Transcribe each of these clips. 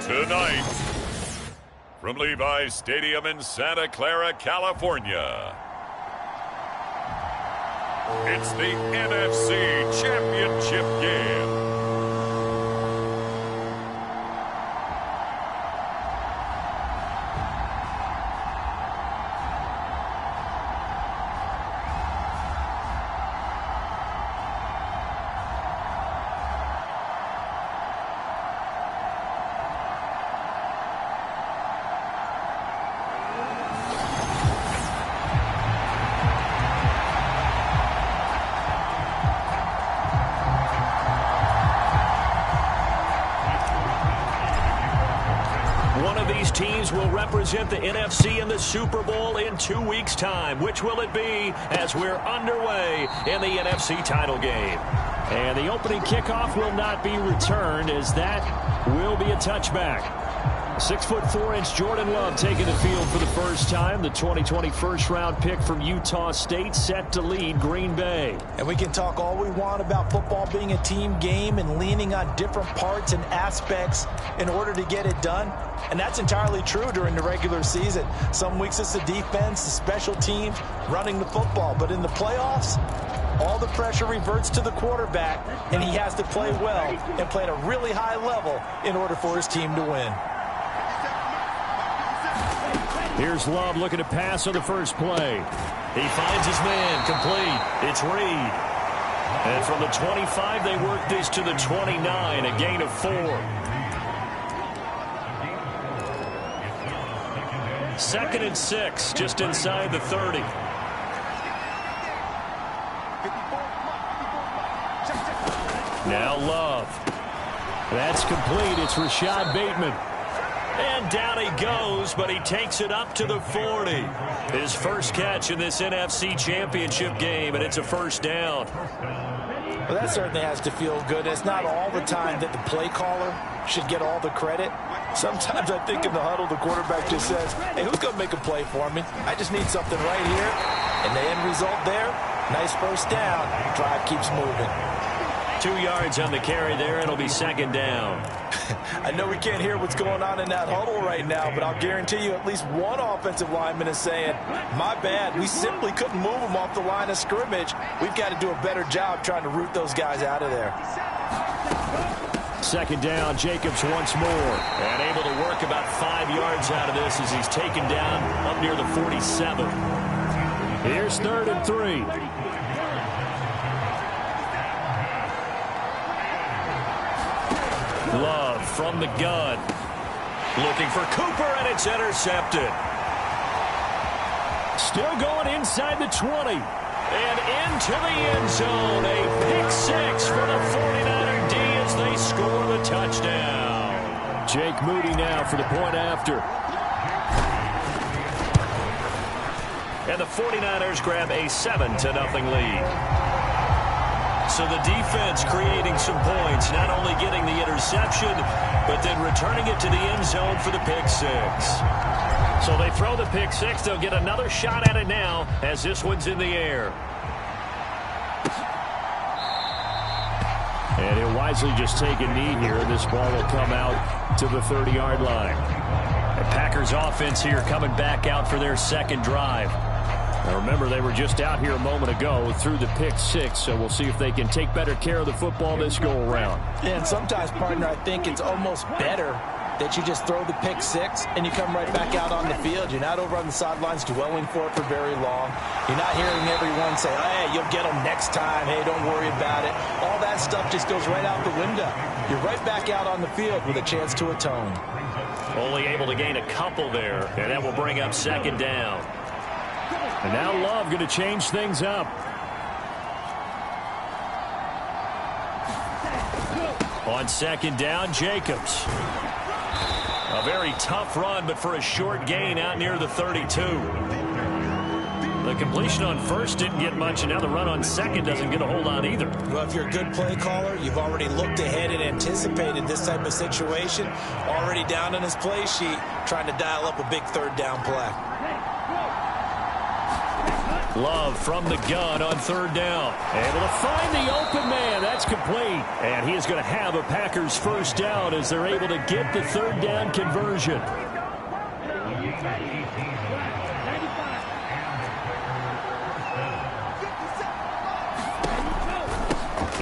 Tonight, from Levi's Stadium in Santa Clara, California, it's the NFC Championship game. Teams will represent the NFC in the Super Bowl in 2 weeks' time. Which will it be as we're underway in the NFC title game? And the opening kickoff will not be returned, as that will be a touchback. 6'4" Jordan Love taking the field for the first time. The 2020 first-round pick from Utah State set to lead Green Bay. And we can talk all we want about football being a team game and leaning on different parts and aspects in order to get it done. And that's entirely true during the regular season. Some weeks it's the defense, the special teams, running the football. But in the playoffs, all the pressure reverts to the quarterback, and he has to play well and play at a really high level in order for his team to win. Here's Love looking to pass on the first play. He finds his man, complete. It's Reed. And from the 25, they work this to the 29, a gain of 4. 2nd and 6, just inside the 30. Now Love. That's complete. It's Rashad Bateman. And down he goes, but he takes it up to the 40. His first catch in this NFC Championship game, and it's a first down. Well, that certainly has to feel good. It's not all the time that the play caller should get all the credit. Sometimes I think in the huddle, the quarterback just says, hey, who's going to make a play for me? I just need something right here. And the end result there, nice first down. Drive keeps moving. 2 yards on the carry there. It'll be 2nd down. I know we can't hear what's going on in that huddle right now, but I'll guarantee you at least one offensive lineman is saying, my bad, we simply couldn't move them off the line of scrimmage. We've got to do a better job trying to root those guys out of there. 2nd down, Jacobs once more. And able to work about 5 yards out of this as he's taken down up near the 47. Here's 3rd and 3. Love from the gun. Looking for Cooper, and it's intercepted. Still going inside the 20. And into the end zone. A pick 6 for the 49er D as they score the touchdown. Jake Moody now for the point after. And the 49ers grab a 7-0 lead. So the defense creating some points, not only getting the interception, but then returning it to the end zone for the pick 6. So they throw the pick 6. They'll get another shot at it now as this one's in the air. And he'll wisely just take a knee here. This ball will come out to the 30-yard line. The Packers offense here coming back out for their second drive. Now remember, they were just out here a moment ago through the pick 6, so we'll see if they can take better care of the football this go-around. Yeah, and sometimes, partner, I think it's almost better that you just throw the pick 6 and you come right back out on the field. You're not over on the sidelines dwelling for it for very long. You're not hearing everyone say, hey, you'll get them next time. Hey, don't worry about it. All that stuff just goes right out the window. You're right back out on the field with a chance to atone. Only able to gain a couple there, and that will bring up 2nd down. And now Love going to change things up. On 2nd down, Jacobs. A very tough run, but for a short gain out near the 32. The completion on first didn't get much, and now the run on second doesn't get a hold on either. Well, if you're a good play caller, you've already looked ahead and anticipated this type of situation. Already down on his play sheet, trying to dial up a big 3rd down play. Love from the gun on third down. Able to find the open man. That's complete. And he is going to have a Packers first down as they're able to get the third down conversion.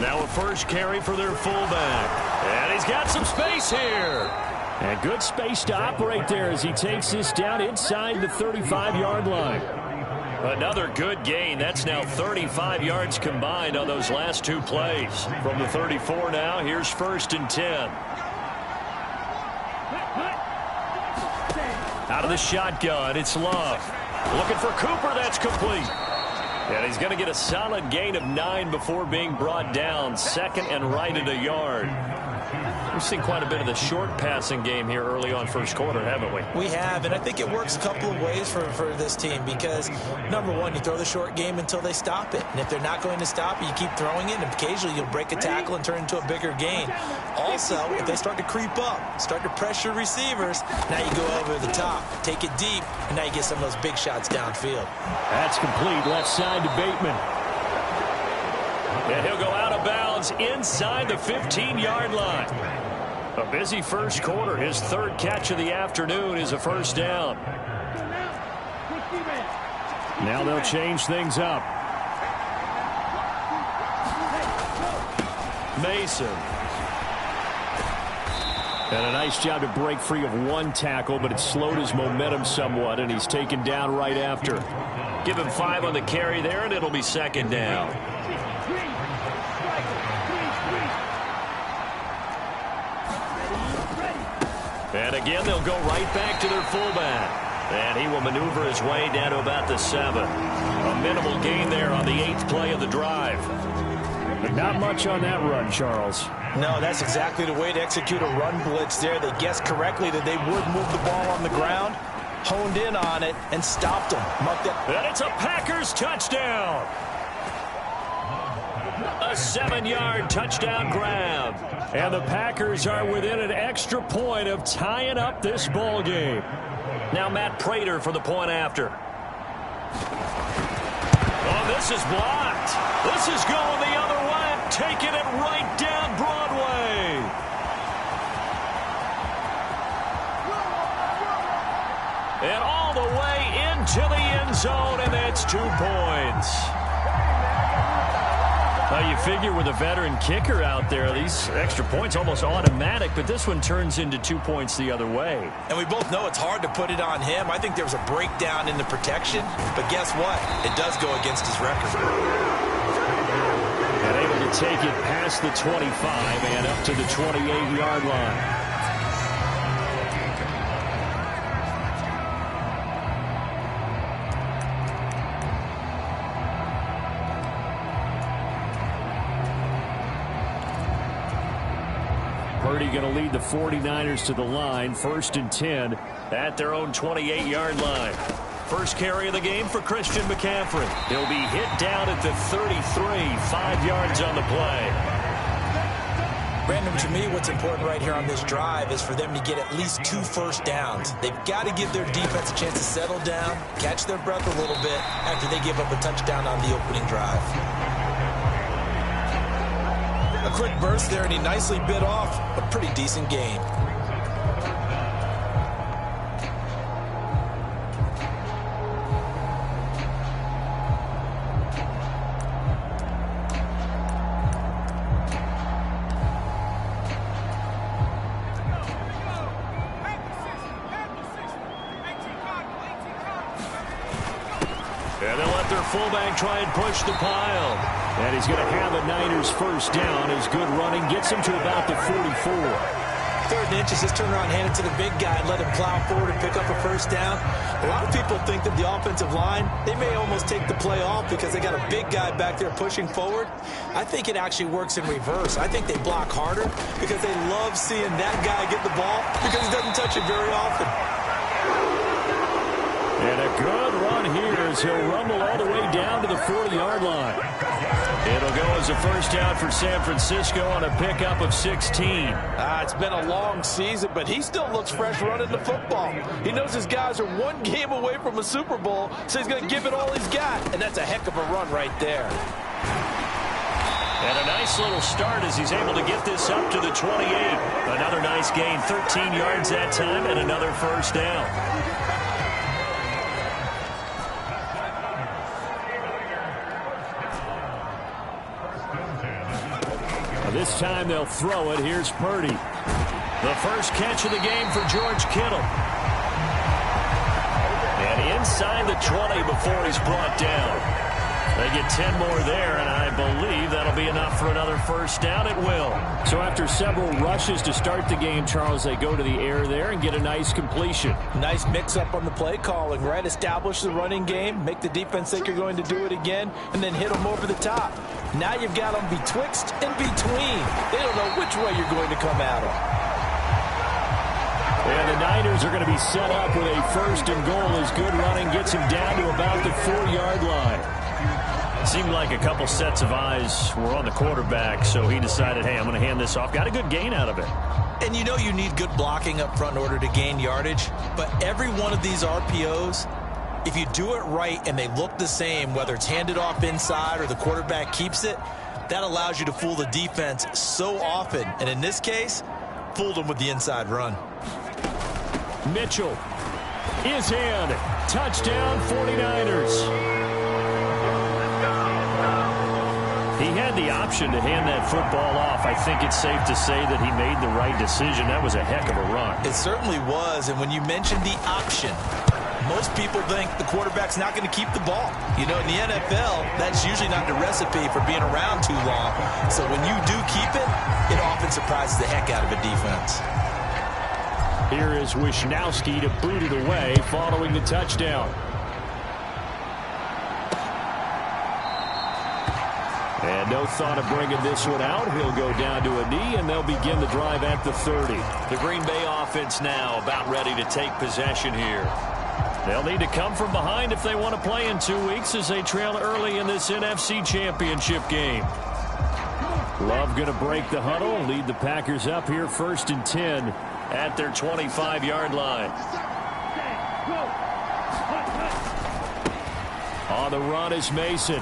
Now a first carry for their fullback. And he's got some space here. And good space to operate there as he takes this down inside the 35-yard line. Another good gain. That's now 35 yards combined on those last two plays. From the 34 now, here's 1st and 10. Out of the shotgun, it's Love. Looking for Cooper, that's complete. And he's going to get a solid gain of 9 before being brought down. 2nd and right at a yard. We've seen quite a bit of the short passing game here early on first quarter, haven't we? We have, and I think it works a couple of ways for this team because, number one, you throw the short game until they stop it. And if they're not going to stop it, you keep throwing it, and occasionally you'll break a tackle and turn it into a bigger gain. Also, if they start to creep up, start to pressure receivers, now you go over the top, take it deep, and now you get some of those big shots downfield. That's complete. Left side to Bateman. And he'll go out of bounds inside the 15-yard line. A busy first quarter. His 3rd catch of the afternoon is a first down. Now they'll change things up. Mason. And a nice job to break free of one tackle, but it slowed his momentum somewhat, and he's taken down right after. Give him 5 on the carry there, and it'll be 2nd down. And again, they'll go right back to their fullback. And he will maneuver his way down to about the 7. A minimal gain there on the 8th play of the drive. But not much on that run, Charles. No, that's exactly the way to execute a run blitz there. They guessed correctly that they would move the ball on the ground, honed in on it, and stopped them. And it's a Packers touchdown. A 7-yard touchdown grab. And the Packers are within an extra point of tying up this ball game. Now Matt Prater for the point after. Oh, this is blocked. This is going the other way. Taking it right down Broadway. And all the way into the end zone, and that's 2 points. You figure with a veteran kicker out there, these extra points almost automatic, but this one turns into 2 points the other way. And we both know it's hard to put it on him. I think there was a breakdown in the protection, but guess what? It does go against his record. And able to take it past the 25 and up to the 28-yard line. Purdy going to lead the 49ers to the line. 1st and 10 at their own 28-yard line. First carry of the game for Christian McCaffrey. He'll be hit down at the 33, 5 yards on the play. Brandon, to me, what's important right here on this drive is for them to get at least 2 first downs. They've got to give their defense a chance to settle down, catch their breath a little bit after they give up a touchdown on the opening drive. A quick burst there, and he nicely bit off a pretty decent gain. And they'll let their fullback try and push the pile. And he's going to have a Niners first down. His good running gets him to about the 44. 3rd and inches, just turn around, hand it to the big guy, and let him plow forward and pick up a first down. A lot of people think that the offensive line, they may almost take the play off because they got a big guy back there pushing forward. I think it actually works in reverse. I think they block harder because they love seeing that guy get the ball because he doesn't touch it very often. And a good run here as as he'll rumble all the way down to the 40-yard line. It'll go as a first down for San Francisco on a pickup of 16. It's been a long season, but he still looks fresh running the football. He knows his guys are one game away from a Super Bowl, so he's going to give it all he's got, and that's a heck of a run right there. And a nice little start as he's able to get this up to the 28. Another nice gain, 13 yards that time, and another first down. This time they'll throw it. Here's Purdy. The first catch of the game for George Kittle. And inside the 20 before he's brought down. They get 10 more there, and I believe that'll be enough for another first down. It will. So after several rushes to start the game, Charles, they go to the air there and get a nice completion. Nice mix-up on the play calling, right? Establish the running game, make the defense think you're going to do it again, and then hit them over the top. Now you've got them betwixt and between. They don't know which way you're going to come at them. And the Niners are going to be set up with a first and goal as good running gets him down to about the 4-yard line. It seemed like a couple sets of eyes were on the quarterback, so he decided, hey, I'm going to hand this off. Got a good gain out of it. And you know you need good blocking up front in order to gain yardage, but every one of these RPOs, if you do it right and they look the same, whether it's handed off inside or the quarterback keeps it, that allows you to fool the defense so often. And in this case, fooled them with the inside run. Mitchell is in. Touchdown 49ers. He had the option to hand that football off. I think it's safe to say that he made the right decision. That was a heck of a run. It certainly was. And when you mentioned the option, most people think the quarterback's not going to keep the ball. You know, in the NFL, that's usually not the recipe for being around too long. So when you do keep it, it often surprises the heck out of a defense. Here is Wisnowski to boot it away following the touchdown. And no thought of bringing this one out. He'll go down to a knee, and they'll begin the drive at the 30. The Green Bay offense now about ready to take possession here. They'll need to come from behind if they want to play in 2 weeks as they trail early in this NFC Championship game. Love going to break the huddle, lead the Packers up here 1st and 10 at their 25-yard line. On the run is Mason.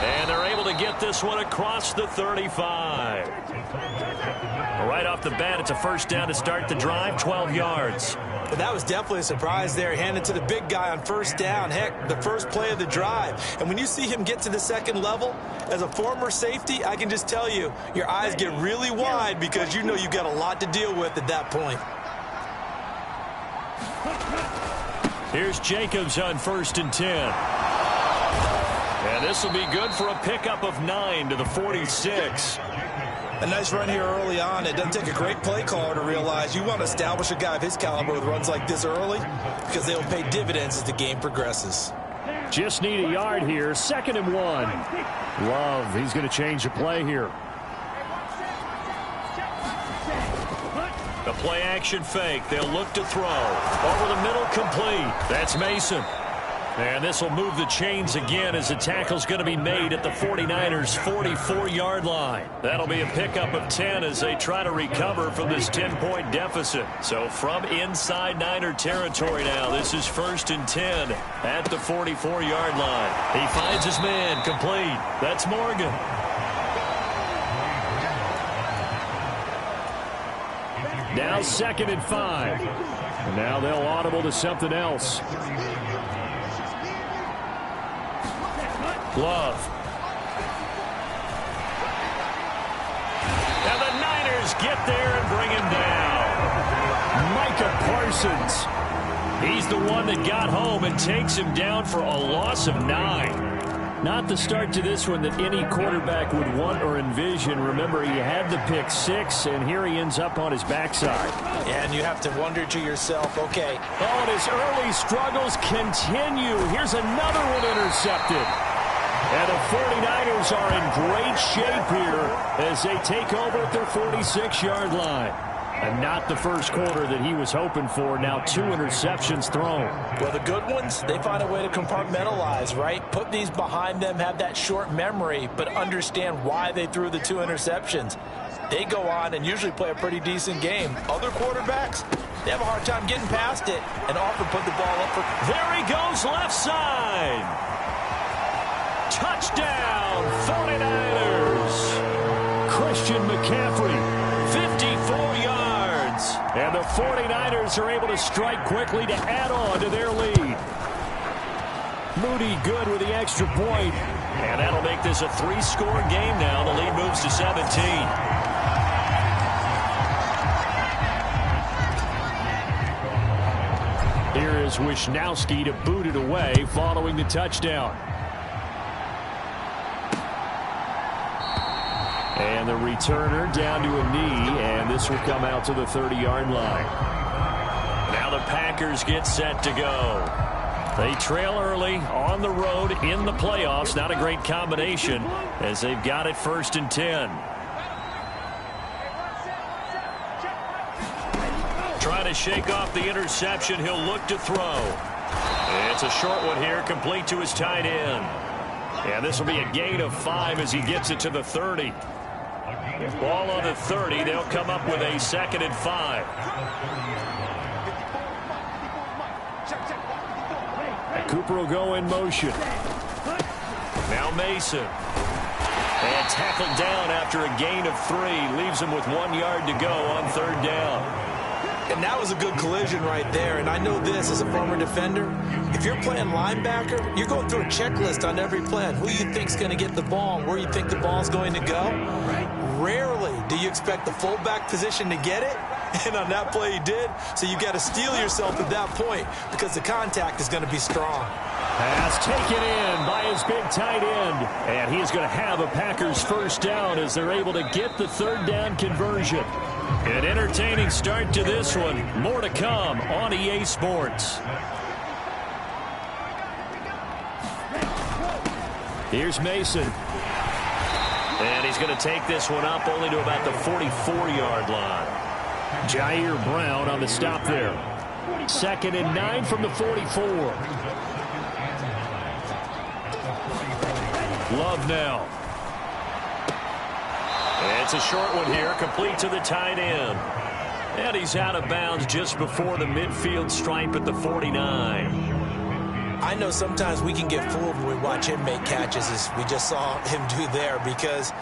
And they're able to get this one across the 35. Right off the bat, it's a first down to start the drive, 12 yards. But that was definitely a surprise there, handed to the big guy on first down. Heck, the first play of the drive. And when you see him get to the second level, as a former safety, I can just tell you, your eyes get really wide because you know you've got a lot to deal with at that point. Here's Jacobs on 1st and 10. And this will be good for a pickup of 9 to the 46. A nice run here early on. It doesn't take a great play caller to realize you want to establish a guy of his caliber with runs like this early because they'll pay dividends as the game progresses. Just need a yard here. 2nd and 1. Love, he's going to change the play here. The play action fake. They'll look to throw. Over the middle, complete. That's Mason. And this will move the chains again as the tackle's going to be made at the 49ers' 44-yard line. That'll be a pickup of 10 as they try to recover from this 10-point deficit. So from inside Niner territory now, this is 1st and 10 at the 44-yard line. He finds his man, complete. That's Morgan. Now 2nd and 5. And now they'll audible to something else. Love. And the Niners get there and bring him down. Micah Parsons. He's the one that got home and takes him down for a loss of 9. Not the start to this one that any quarterback would want or envision. Remember, he had the pick 6, and here he ends up on his backside. And you have to wonder to yourself, okay. Oh, and his early struggles continue. Here's another one intercepted. And the 49ers are in great shape here as they take over at their 46-yard line. And not the first quarter that he was hoping for. Now 2 interceptions thrown. Well, the good ones, they find a way to compartmentalize, right? Put these behind them, have that short memory, but understand why they threw the 2 interceptions. They go on and usually play a pretty decent game. Other quarterbacks, they have a hard time getting past it and often put the ball up for... There he goes, left side. Touchdown, 49ers. Christian McCaffrey, 54 yards. And the 49ers are able to strike quickly to add on to their lead. Moody good with the extra point. And that'll make this a 3-score game now. The lead moves to 17. Here is Wisnowski to boot it away following the touchdown. And the returner down to a knee, and this will come out to the 30-yard line. Now the Packers get set to go. They trail early on the road in the playoffs. Not a great combination as they've got it 1st and 10. Trying to shake off the interception. He'll look to throw. It's a short one here, complete to his tight end. And this will be a gain of 5 as he gets it to the 30. Ball on the 30. They'll come up with a 2nd and 5. Cooper will go in motion. Now Mason. And tackled down after a gain of 3. Leaves him with 1 yard to go on 3rd down. And that was a good collision right there. And I know this as a former defender. If you're playing linebacker, you're going through a checklist on every play on who you think's going to get the ball and where you think the ball's going to go. Rarely do you expect the fullback position to get it. And on that play he did. So you got to steel yourself at that point because the contact is going to be strong. Pass taken in by his big tight end. And he is going to have a Packers 1st down as they're able to get the 3rd down conversion. An entertaining start to this one. More to come on EA Sports. Here's Mason. And he's going to take this one up only to about the 44-yard line. Jair Brown on the stop there. 2nd and 9 from the 44. Love now. It's a short one here, complete to the tight end. And he's out of bounds just before the midfield stripe at the 49. I know sometimes we can get fooled when we watch him make catches, as we just saw him do there, because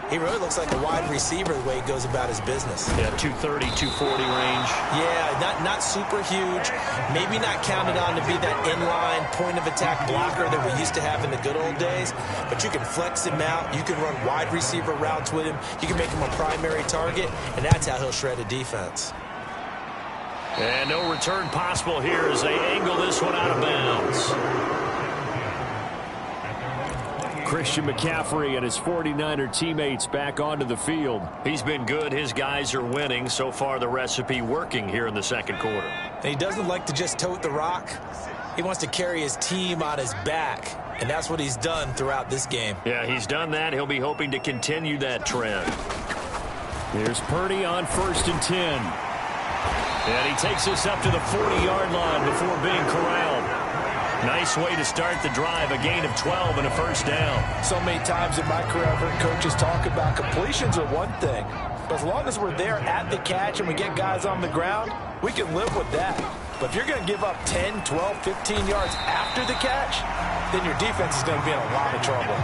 he really looks like a wide receiver the way he goes about his business. Yeah, 230, 240 range. Yeah, not super huge. Maybe not counted on to be that inline point-of-attack blocker that we used to have in the good old days. But you can flex him out. You can run wide receiver routes with him. You can make him a primary target, and that's how he'll shred a defense. And no return possible here as they angle this one out of bounds. Christian McCaffrey and his 49er teammates back onto the field. He's been good. His guys are winning. So far, the recipe working here in the 2nd quarter. And he doesn't like to just tote the rock. He wants to carry his team on his back. And that's what he's done throughout this game. Yeah, he's done that. He'll be hoping to continue that trend. Here's Purdy on 1st and 10. And he takes us up to the 40-yard line before being corralled. Nice way to start the drive, a gain of 12 and a 1st down. So many times in my career, I've heard coaches talk about completions are one thing. But as long as we're there at the catch and we get guys on the ground, we can live with that. But if you're going to give up 10, 12, 15 yards after the catch, then your defense is going to be in a lot of trouble.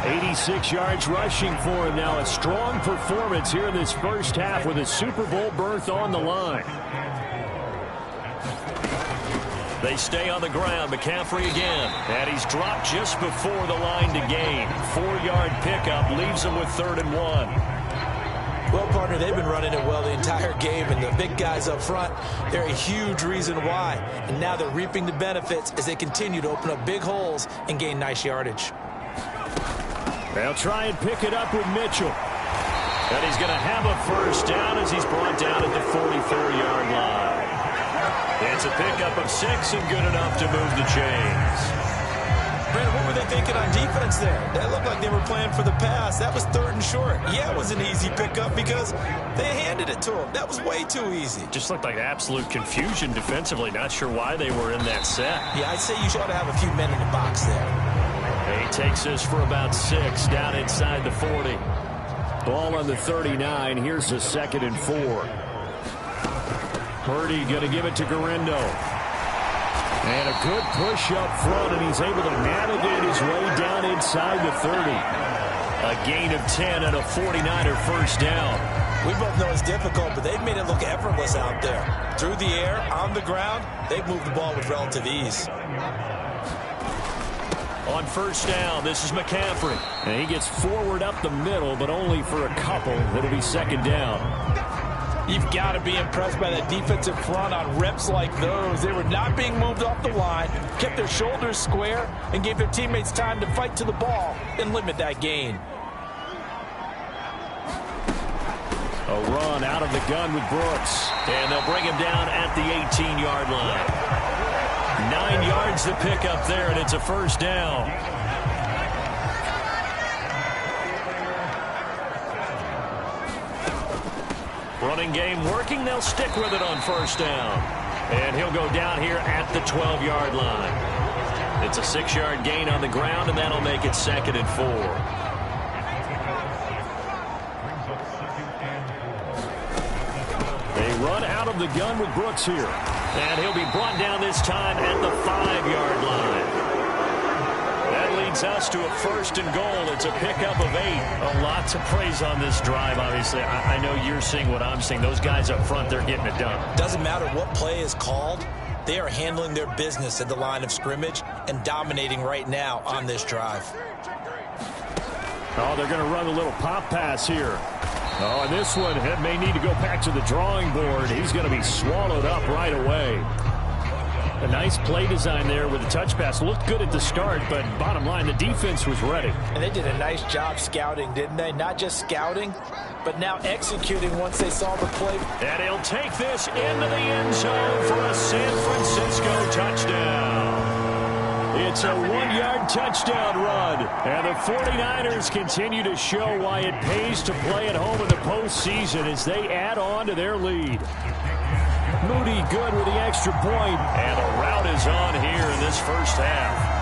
86 yards rushing for him now. A strong performance here in this 1st half with a Super Bowl berth on the line. They stay on the ground. McCaffrey again. And he's dropped just before the line to gain. 4-yard pickup leaves him with 3rd and 1. Well, partner, they've been running it well the entire game, and the big guys up front, they're a huge reason why. And now they're reaping the benefits as they continue to open up big holes and gain nice yardage. They'll try and pick it up with Mitchell. And he's going to have a 1st down as he's brought down at the 44-yard line. It's a pickup of 6 and good enough to move the chains. Brandon, what were they thinking on defense there? That looked like they were playing for the pass. That was 3rd and short. Yeah, it was an easy pickup because they handed it to him. That was way too easy. Just looked like absolute confusion defensively. Not sure why they were in that set. Yeah, I'd say you ought to have a few men in the box there. He takes this for about 6 down inside the 40. Ball on the 39. Here's a 2nd and 4. Purdy going to give it to Garindo. And a good push up front, and he's able to navigate his way down inside the 30. A gain of 10 and a 49er first down. We both know it's difficult, but they've made it look effortless out there. Through the air, on the ground, they've moved the ball with relative ease. On first down, this is McCaffrey. And he gets forward up the middle, but only for a couple. It'll be 2nd down. You've got to be impressed by that defensive front on reps like those. They were not being moved off the line, kept their shoulders square, and gave their teammates time to fight to the ball and limit that gain. A run out of the gun with Brooks. And they'll bring him down at the 18-yard line. 9 yards to pick up there, and it's a first down. Running game working. They'll stick with it on first down. And he'll go down here at the 12-yard line. It's a 6-yard gain on the ground, and that'll make it 2nd and 4. They run out of the gun with Brooks here. And he'll be brought down this time at the 5-yard line. That leads us to a 1st and goal. It's a pickup of 8. Lots of praise on this drive, obviously. I know you're seeing what I'm seeing. Those guys up front, they're getting it done. Doesn't matter what play is called. They are handling their business at the line of scrimmage and dominating right now on this drive. Oh, they're going to run a little pop pass here. Oh, and this one may need to go back to the drawing board. He's going to be swallowed up right away. A nice play design there with the touch pass. Looked good at the start, but bottom line, the defense was ready. And they did a nice job scouting, didn't they? Not just scouting, but now executing once they saw the play. And he'll take this into the end zone for a San Francisco touchdown. It's a 1-yard touchdown run. And the 49ers continue to show why it pays to play at home in the postseason as they add on to their lead. Moody good with the extra point. And the route is on here in this first half.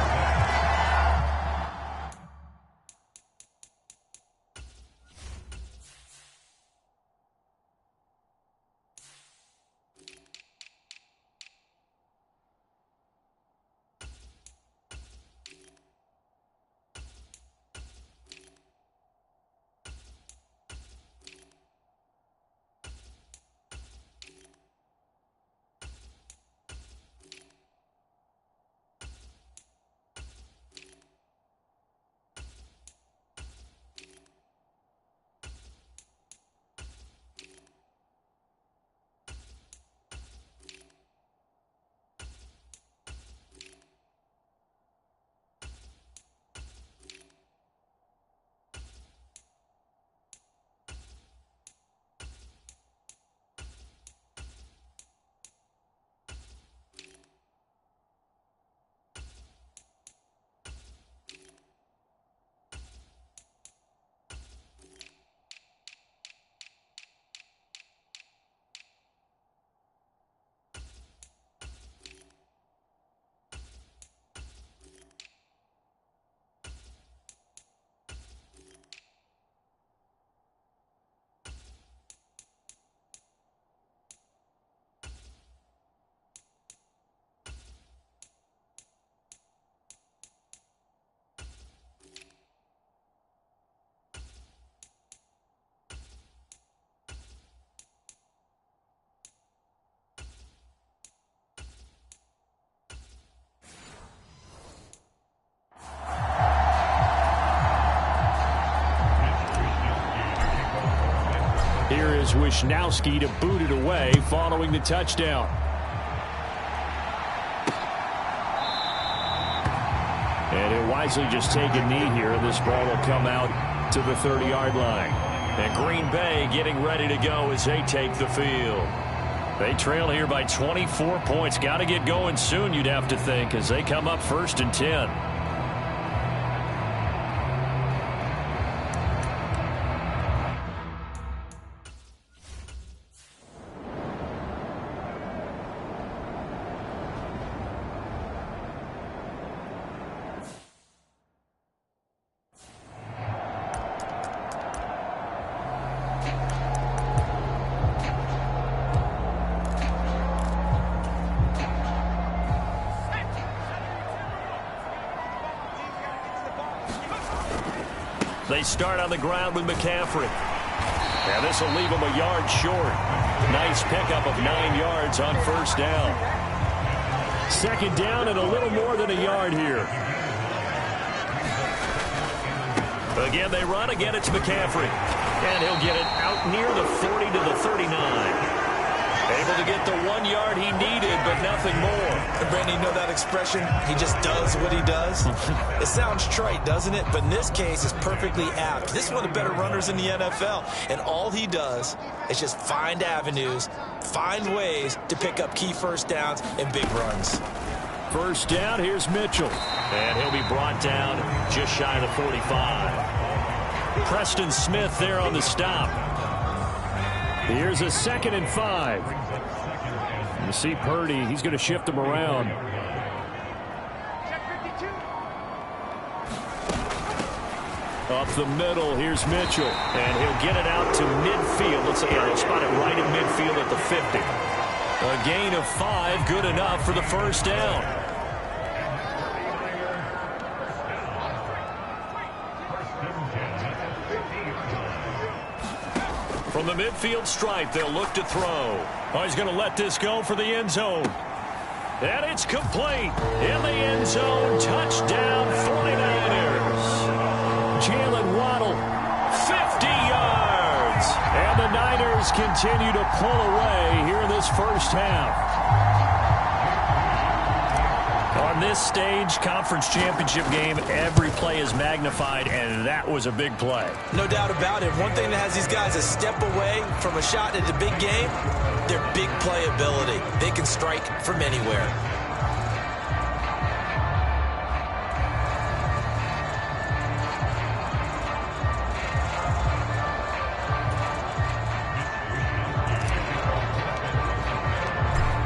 Here is Wisnowski to boot it away following the touchdown. And he'll wisely just take a knee here. This ball will come out to the 30-yard line. And Green Bay getting ready to go as they take the field. They trail here by 24 points. Got to get going soon, you'd have to think, as they come up 1st and 10. They start on the ground with McCaffrey. And this will leave him a yard short. Nice pickup of 9 yards on first down. Second down and a little more than a yard here. Again, they run. Again, it's McCaffrey. And he'll get it out near the 40 to the 39. Able to get the 1 yard he needed, but nothing more. And Brandon, you know that expression? He just does what he does. It sounds trite, doesn't it? But in this case, it's perfectly apt. This is one of the better runners in the NFL. And all he does is just find avenues, find ways to pick up key first downs and big runs. First down, here's Mitchell. And he'll be brought down just shy of the 45. Preston Smith there on the stop. Here's a 2nd and 5. You see Purdy, he's going to shift him around. Up the middle, here's Mitchell. And he'll get it out to midfield. Let's see, he'll spot it right at midfield at the 50. A gain of 5, good enough for the first down. From the midfield stripe, they'll look to throw. Oh, he's going to let this go for the end zone. And it's complete. In the end zone, touchdown 49ers. Jalen Waddle, 50 yards. And the Niners continue to pull away here in this first half. On this stage, conference championship game, every play is magnified, and that was a big play. No doubt about it. One thing that has these guys a step away from a shot at the big game, their big play ability. They can strike from anywhere.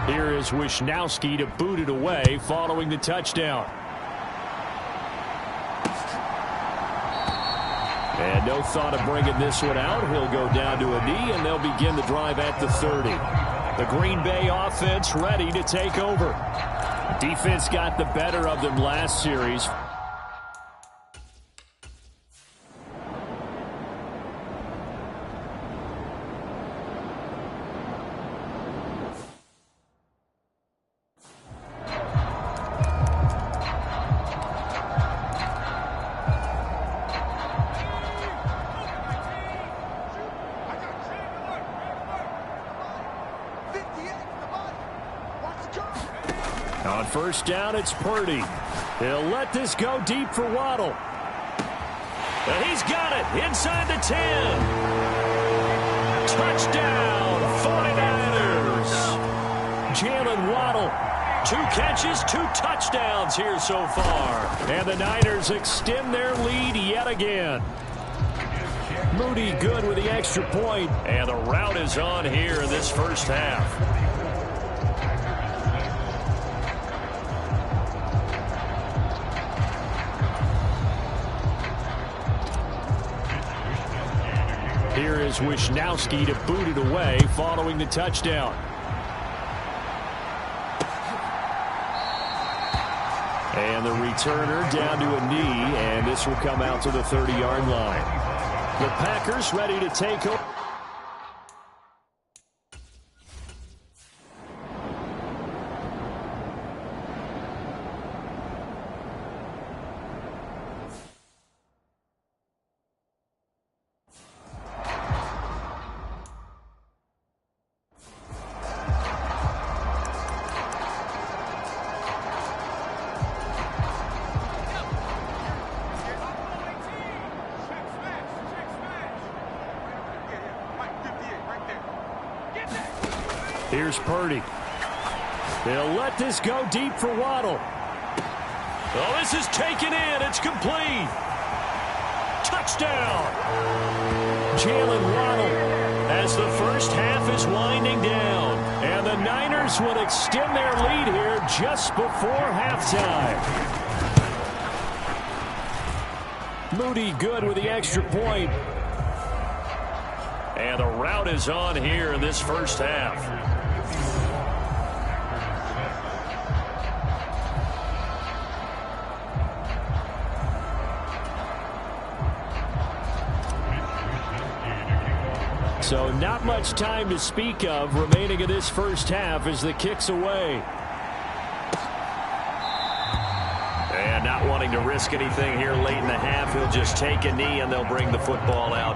Here is Wisnowski to boot it away following the touchdown. And no thought of bringing this one out. He'll go down to a knee, and they'll begin the drive at the 30. The Green Bay offense ready to take over. Defense got the better of them last series. On first down, it's Purdy. He'll let this go deep for Waddle. And he's got it inside the 10. Touchdown, 49ers. Jalen Waddle. 2 catches, 2 touchdowns here so far. And the Niners extend their lead yet again. Moody good with the extra point. And the route is on here in this first half. Here is Wisnowski to boot it away following the touchdown. And the returner down to a knee, and this will come out to the 30-yard line. The Packers ready to take over. Here's Purdy. They'll let this go deep for Waddle. Oh, this is taken in. It's complete. Touchdown. Jalen Waddle. As the first half is winding down. And the Niners would extend their lead here just before halftime. Moody good with the extra point. And the route is on here in this first half. So not much time to speak of remaining in this first half as the kick's away. And not wanting to risk anything here late in the half, he'll just take a knee and they'll bring the football out.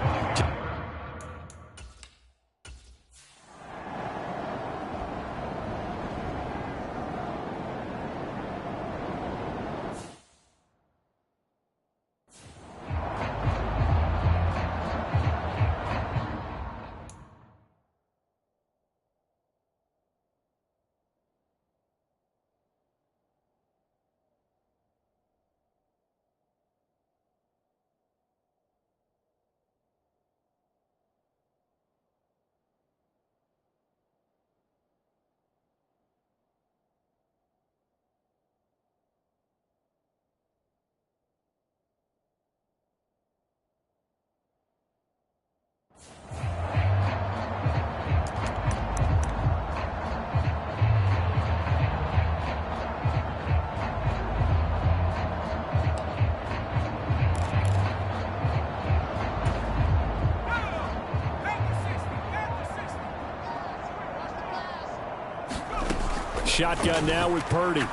Shotgun now with Purdy. He'll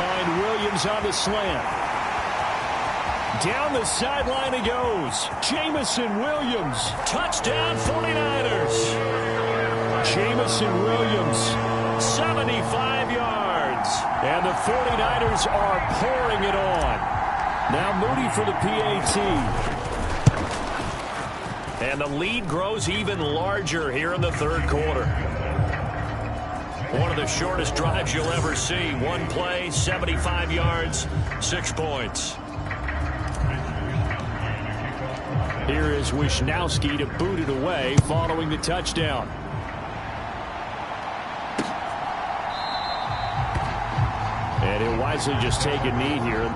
find Williams on the slant. Down the sideline he goes. Jamison Williams. Touchdown 49ers. Jamison Williams. 75 yards. And the 49ers are pouring it on. Now Moody for the PAT. And the lead grows even larger here in the third quarter. One of the shortest drives you'll ever see. One play, 75 yards, 6 points. Here is Wisnowski to boot it away following the touchdown. And he'll wisely just take a knee here.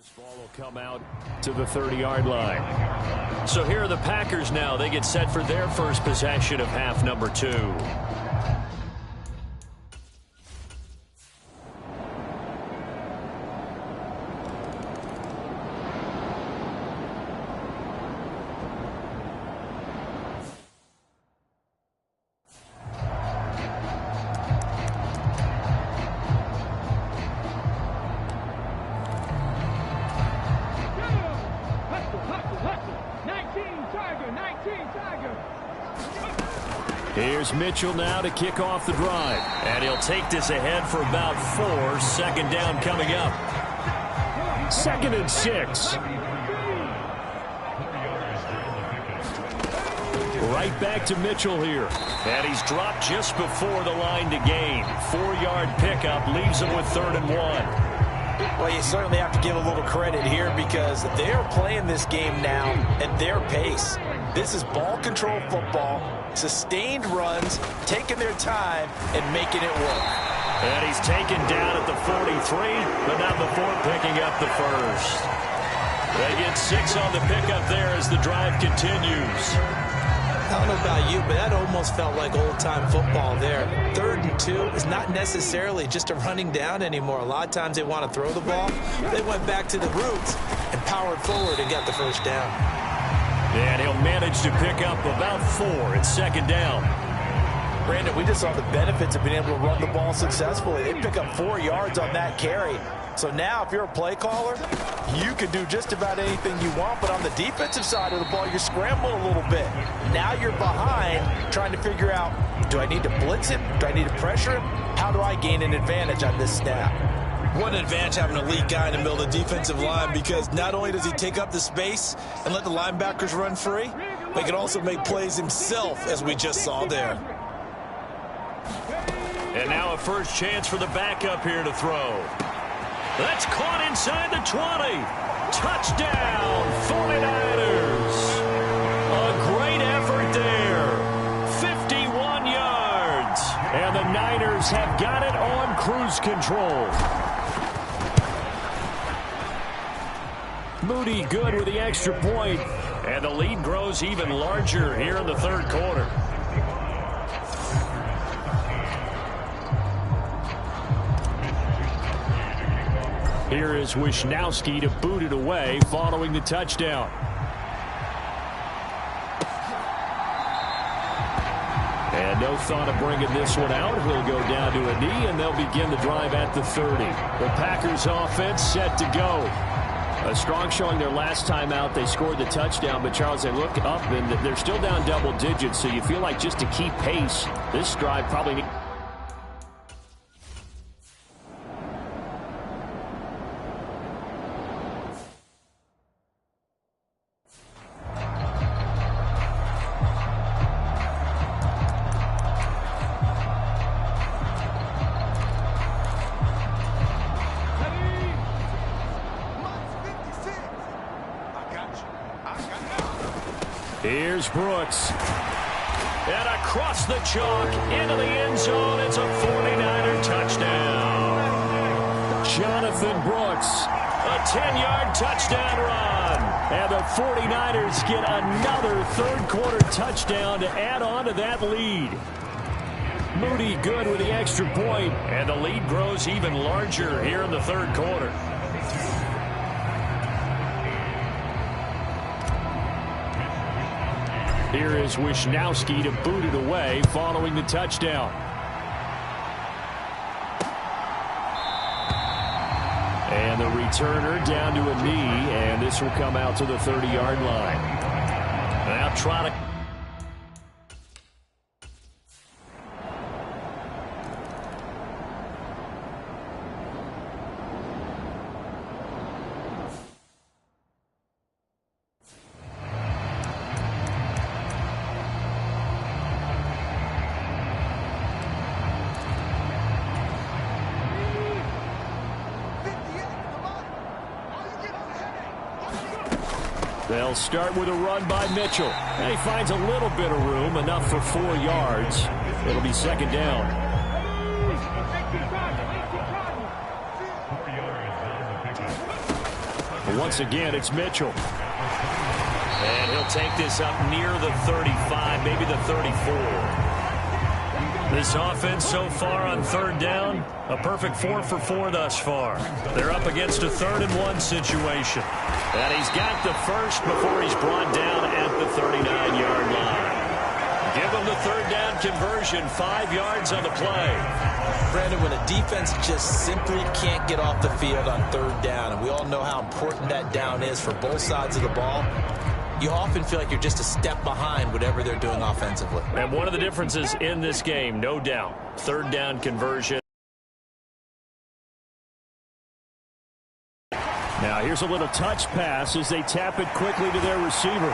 This ball will come out to the 30-yard line. So here are the Packers now. They get set for their first possession of half number 2. Here's Mitchell now to kick off the drive. And he'll take this ahead for about 4. Second down coming up. 2nd and 6. Right back to Mitchell here. And he's dropped just before the line to gain. 4-yard pickup leaves him with 3rd and 1. Well, you certainly have to give a little credit here because they're playing this game now at their pace. This is ball control football, sustained runs, taking their time, and making it work. And he's taken down at the 43, but not before picking up the first. They get 6 on the pickup there as the drive continues. I don't know about you, but that almost felt like old-time football there. 3rd and 2 is not necessarily just a running down anymore. A lot of times they want to throw the ball. They went back to the roots and powered forward and got the first down. And he'll manage to pick up about 4 at 2nd down. Brandon, we just saw the benefits of being able to run the ball successfully. They pick up 4 yards on that carry. So now if you're a play caller, you can do just about anything you want. But on the defensive side of the ball, you're scrambling a little bit. Now you're behind trying to figure out, do I need to blitz him? Do I need to pressure him? How do I gain an advantage on this snap? What an advantage having an elite guy in the middle of the defensive line, because not only does he take up the space and let the linebackers run free, but he can also make plays himself, as we just saw there. And now a first chance for the backup here to throw. That's caught inside the 20. Touchdown, 49ers. A great effort there. 51 yards. And the Niners have got it on cruise control. Moody good with the extra point. And the lead grows even larger here in the third quarter. Here is Wisnowski to boot it away following the touchdown. And no thought of bringing this one out. He'll go down to a knee, and they'll begin the drive at the 30. The Packers offense set to go. A strong showing their last time out. They scored the touchdown, but Charles, they look up, and they're still down double digits, so you feel like just to keep pace, this drive probably... Here's Brooks. And across the chalk into the end zone. It's a 49er touchdown. Jonathan Brooks, a 10-yard touchdown run. And the 49ers get another third-quarter touchdown to add on to that lead. Moody good with the extra point. And the lead grows even larger here in the third quarter. Here is Wisnowski to boot it away following the touchdown. And the returner down to a knee, and this will come out to the 30-yard line. Now trying to... They'll start with a run by Mitchell. And he finds a little bit of room, enough for 4 yards. It'll be second down. But once again, it's Mitchell. And he'll take this up near the 35, maybe the 34. This offense so far on third down, a perfect 4 for 4 thus far. They're up against a 3rd-and-1 situation. And he's got the first before he's brought down at the 39-yard line. Give him the third down conversion, 5 yards on the play. Brandon, when a defense just simply can't get off the field on third down, and we all know how important that down is for both sides of the ball, you often feel like you're just a step behind whatever they're doing offensively. And one of the differences in this game, no doubt, third down conversion. Now here's a little touch pass as they tap it quickly to their receiver.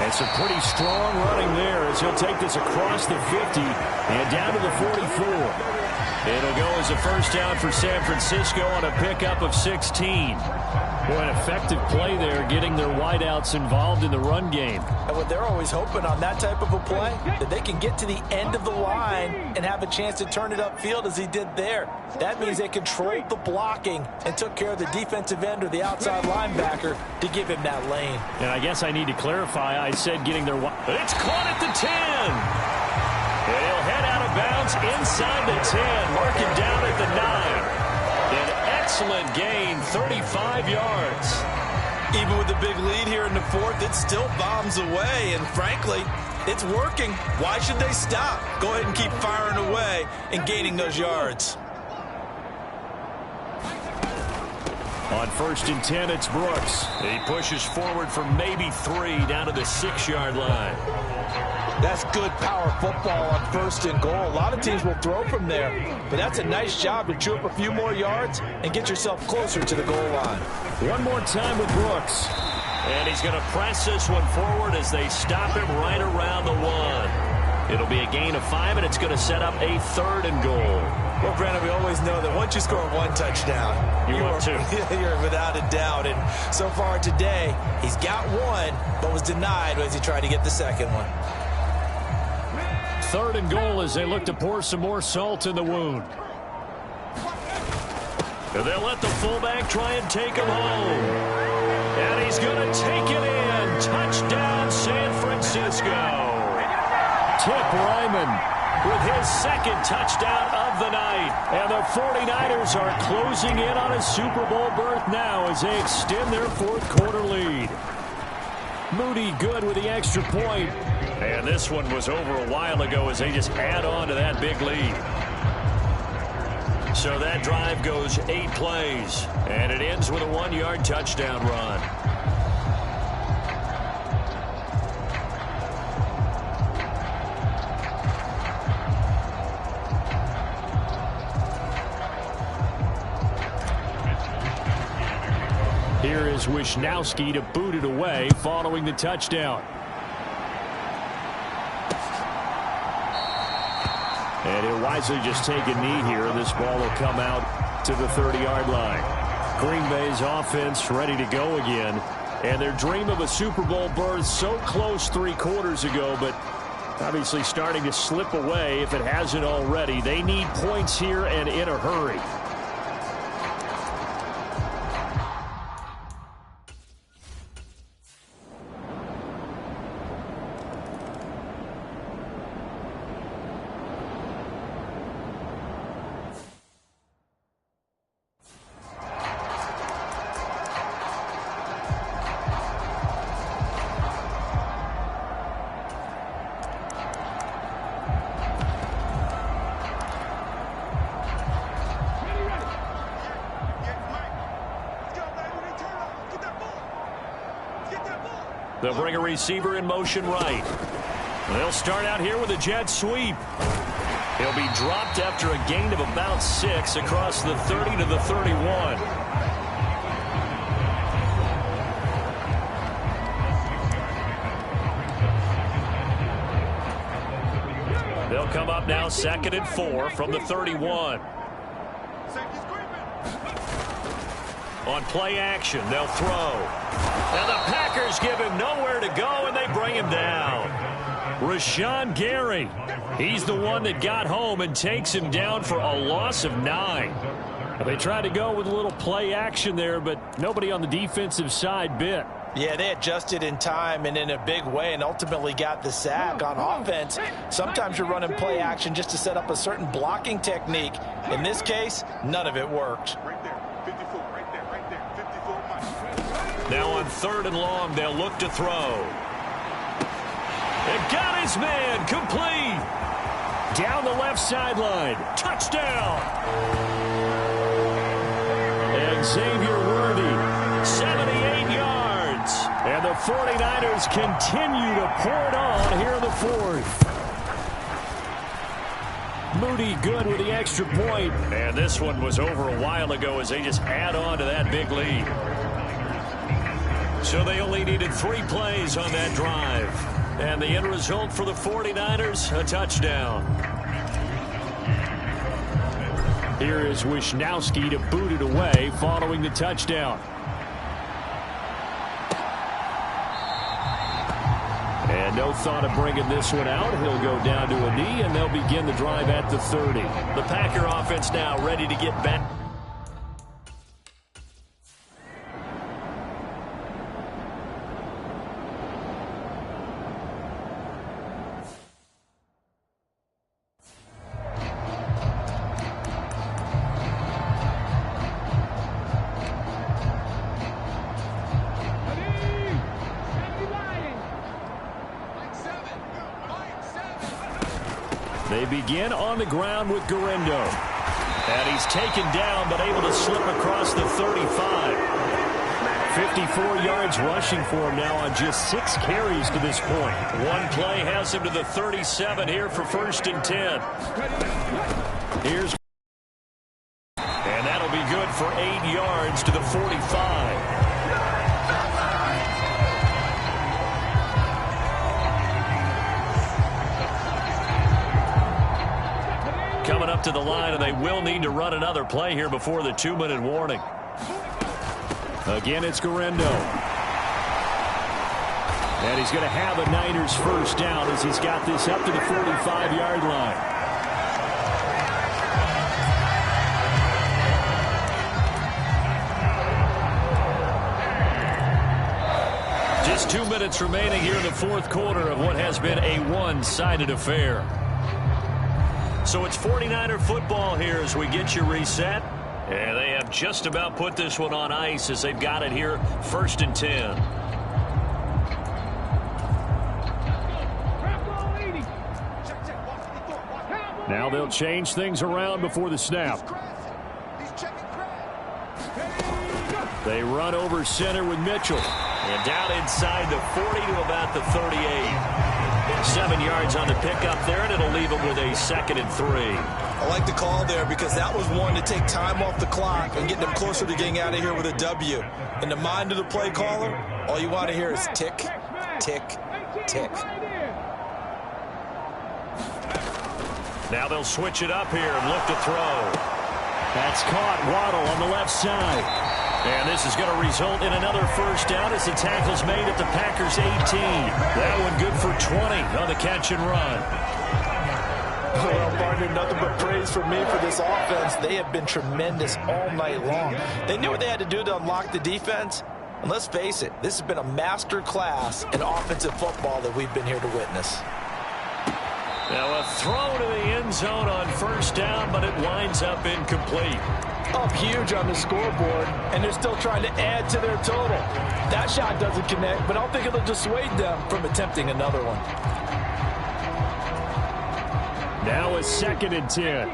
And some pretty strong running there as he'll take this across the 50 and down to the 44. It'll go as a first down for San Francisco on a pickup of 16. Boy, an effective play there, getting their wideouts involved in the run game. And what they're always hoping on that type of a play, that they can get to the end of the line and have a chance to turn it upfield as he did there. That means they controlled the blocking and took care of the defensive end or the outside linebacker to give him that lane. And I guess I need to clarify, I said getting their... It's caught at the 10. And he'll head out of bounds inside the 10, mark it down at the 9. An excellent gain, 35 yards. Even with the big lead here in the fourth, it still bombs away. And frankly, It's working. Why should they stop? Go ahead and keep firing away and gaining those yards. On 1st and 10, it's Brooks. He pushes forward for maybe 3 down to the 6-yard line. That's good power football on 1st and goal. A lot of teams will throw from there, but that's a nice job to chew up a few more yards and get yourself closer to the goal line. One more time with Brooks. And he's going to press this one forward as they stop him right around the 1. It'll be a gain of 5, and it's going to set up a 3rd and goal. Well, Brandon, we always know that once you score 1 touchdown, you're without a doubt. And so far today, he's got 1, but was denied as he tried to get the 2nd one. 3rd and goal as they look to pour some more salt in the wound. And they'll let the fullback try and take him home. And he's going to take it in. Touchdown, San Francisco. Tip Ryman with his 2nd touchdown of the night. And the 49ers are closing in on a Super Bowl berth now as they extend their 4th quarter lead. Moody good with the extra point. And this one was over a while ago as they just add on to that big lead. So that drive goes 8 plays. And it ends with a 1-yard touchdown run. Here is Wisnowski to boot it away following the touchdown. And he'll wisely just take a knee here. This ball will come out to the 30-yard line. Green Bay's offense ready to go again. And their dream of a Super Bowl berth so close 3 quarters ago, but obviously starting to slip away if it hasn't already. They need points here and in a hurry. They'll bring a receiver in motion right. They'll start out here with a jet sweep. He'll be dropped after a gain of about 6 across the 30 to the 31. They'll come up now 2nd and 4 from the 31. On play action, they'll throw. And the Packers give him nowhere to go, and they bring him down. Rashawn Gary, he's the one that got home and takes him down for a loss of 9. They tried to go with a little play action there, but nobody on the defensive side bit. Yeah, they adjusted in time and in a big way and ultimately got the sack. On offense, sometimes you're running play action just to set up a certain blocking technique. In this case, none of it worked. Now on 3rd and long, they'll look to throw. It got his man complete. Down the left sideline. Touchdown. And Xavier Worthy, 78 yards. And the 49ers continue to pour it on here in the 4th. Moody good with the extra point. And this one was over a while ago as they just add on to that big lead. So they only needed 3 plays on that drive. And the end result for the 49ers, a touchdown. Here is Wisnowski to boot it away following the touchdown. And no thought of bringing this one out. He'll go down to a knee, and they'll begin the drive at the 30. The Packer offense now ready to get back. They begin on the ground with Guerrero. And he's taken down, but able to slip across the 35. 54 yards rushing for him now on just 6 carries to this point. One play has him to the 37 here for 1st and 10. And that'll be good for 8 yards to the 45. Coming up to the line, and they will need to run another play here before the 2-minute warning. Again, it's Guerrero. And he's going to have a Niners first down as he's got this up to the 45-yard line. Just 2 minutes remaining here in the 4th quarter of what has been a one-sided affair. So it's 49er football here as we get you reset. And they have just about put this one on ice as they've got it here 1st and 10. Now they'll change things around before the snap. They run over center with Mitchell. And down inside the 40 to about the 38. 7 yards on the pickup there, and it'll leave them with a 2nd and 3. I like the call there because that was one to take time off the clock and get them closer to getting out of here with a W. In the mind of the play caller, all you want to hear is tick, tick, tick. Now they'll switch it up here and look to throw. That's caught. Waddle on the left side. And this is going to result in another first down as the tackle's made at the Packers' 18. That one good for 20 on the catch and run. Well, partner, nothing but praise for me for this offense. They have been tremendous all night long. They knew what they had to do to unlock the defense. And let's face it, this has been a master class in offensive football that we've been here to witness. Now a throw to the end zone on first down, but it winds up incomplete. Up huge on the scoreboard, and they're still trying to add to their total. That shot doesn't connect, but I don't think it'll dissuade them from attempting another one. Now a 2nd and 10.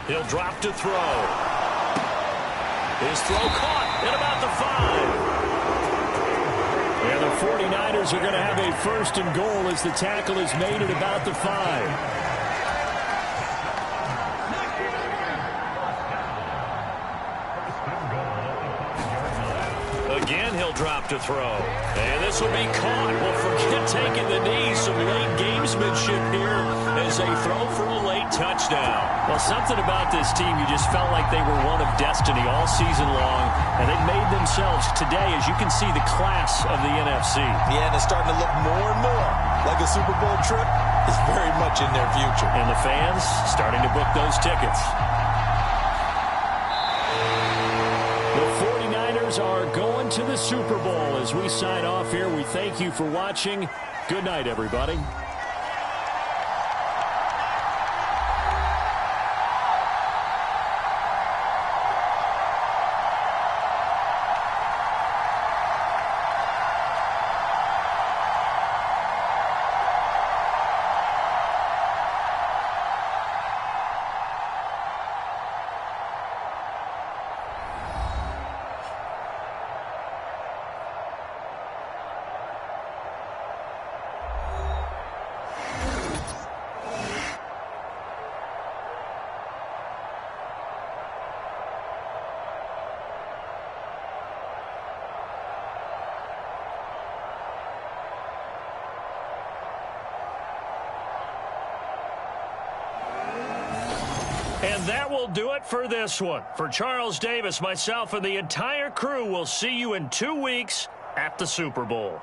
He'll drop to throw. His throw caught at about the 5. And the 49ers are going to have a 1st and goal as the tackle is made at about the 5. Again, he'll drop to throw. And this will be caught. Well, forget taking the knee. Some late gamesmanship here as they throw for a late touchdown. Well, something about this team, you just felt like they were one of destiny all season long, and they've made themselves today, as you can see, the class of the NFC. Yeah, and it's starting to look more and more like a Super Bowl trip is very much in their future. And the fans starting to book those tickets. The 49ers are going to the Super Bowl. As we sign off here, we thank you for watching. Good night, everybody. And that will do it for this one. For Charles Davis, myself, and the entire crew, will see you in 2 weeks at the Super Bowl.